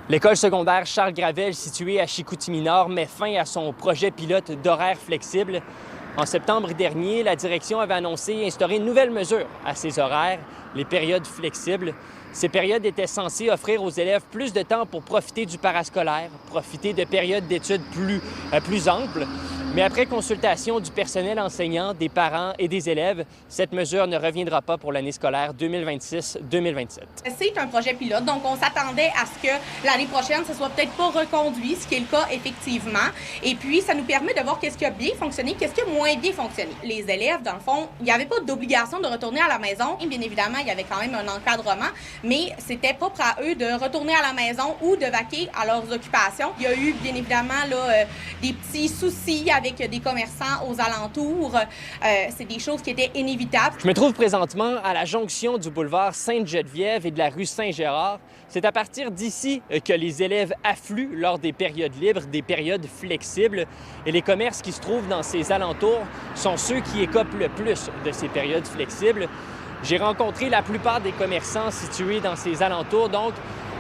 L'école secondaire Charles Gravel, située à Chicoutimi-Nord, met fin à son projet pilote d'horaires flexibles. En septembre dernier, la direction avait annoncé instaurer une nouvelle mesure à ces horaires, les périodes flexibles. Ces périodes étaient censées offrir aux élèves plus de temps pour profiter du parascolaire, profiter de périodes d'études plus amples. Mais après consultation du personnel enseignant, des parents et des élèves, cette mesure ne reviendra pas pour l'année scolaire 2026-2027. C'est un projet pilote, donc on s'attendait à ce que l'année prochaine, ce soit peut-être pas reconduit, ce qui est le cas effectivement. Et puis, ça nous permet de voir qu'est-ce qui a bien fonctionné, qu'est-ce qui a moins bien fonctionné. Les élèves, dans le fond, il n'y avait pas d'obligation de retourner à la maison. Et bien évidemment, il y avait quand même un encadrement, mais c'était propre à eux de retourner à la maison ou de vaquer à leurs occupations. Il y a eu, bien évidemment, là, des petits soucis avec des commerçants aux alentours. C'est des choses qui étaient inévitables. Je me trouve présentement à la jonction du boulevard Sainte-Geneviève et de la rue Saint-Gérard. C'est à partir d'ici que les élèves affluent lors des périodes libres, des périodes flexibles. Et les commerces qui se trouvent dans ces alentours sont ceux qui écopent le plus de ces périodes flexibles. J'ai rencontré la plupart des commerçants situés dans ces alentours, donc,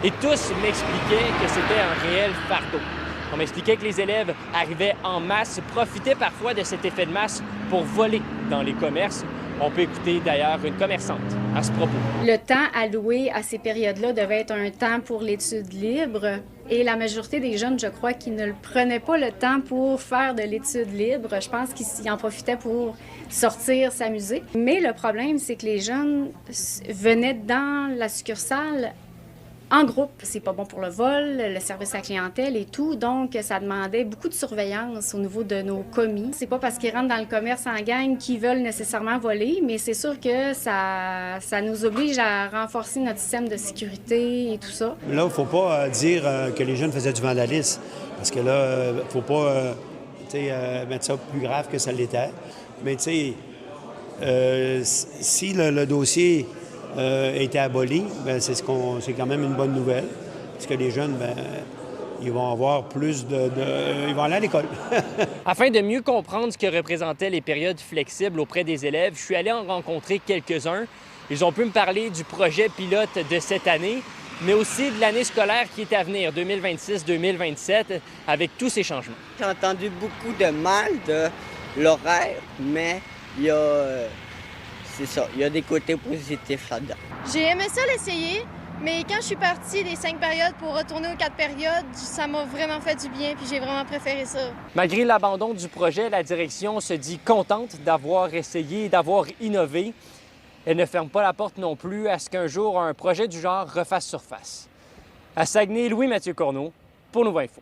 et tous m'expliquaient que c'était un réel fardeau. On m'expliquait que les élèves arrivaient en masse, profitaient parfois de cet effet de masse pour voler dans les commerces. On peut écouter d'ailleurs une commerçante à ce propos. Le temps alloué à ces périodes-là devait être un temps pour l'étude libre. Et la majorité des jeunes, je crois, qui ne prenaient pas le temps pour faire de l'étude libre. Je pense qu'ils en profitaient pour sortir, s'amuser. Mais le problème, c'est que les jeunes venaient dans la succursale en groupe. C'est pas bon pour le vol, le service à la clientèle et tout, donc ça demandait beaucoup de surveillance au niveau de nos commis. C'est pas parce qu'ils rentrent dans le commerce en gang qu'ils veulent nécessairement voler, mais c'est sûr que ça nous oblige à renforcer notre système de sécurité et tout ça. Là, il faut pas dire que les jeunes faisaient du vandalisme, parce que là, faut pas mettre ça plus grave que ça l'était. Mais tu sais, si le dossier a été aboli, bien, c'est quand même une bonne nouvelle. Parce que les jeunes, bien, ils vont avoir plus ils vont aller à l'école. Afin de mieux comprendre ce que représentaient les périodes flexibles auprès des élèves, je suis allé en rencontrer quelques-uns. Ils ont pu me parler du projet pilote de cette année, mais aussi de l'année scolaire qui est à venir, 2026-2027, avec tous ces changements. J'ai entendu beaucoup de mal de l'horaire, mais il y a... C'est ça, il y a des côtés positifs là-dedans. J'ai aimé ça l'essayer, mais quand je suis partie des 5 périodes pour retourner aux 4 périodes, ça m'a vraiment fait du bien, puis j'ai vraiment préféré ça. Malgré l'abandon du projet, la direction se dit contente d'avoir essayé, d'avoir innové. Elle ne ferme pas la porte non plus à ce qu'un jour un projet du genre refasse surface. À Saguenay, Louis-Mathieu Corneau, pour Nouveau Info.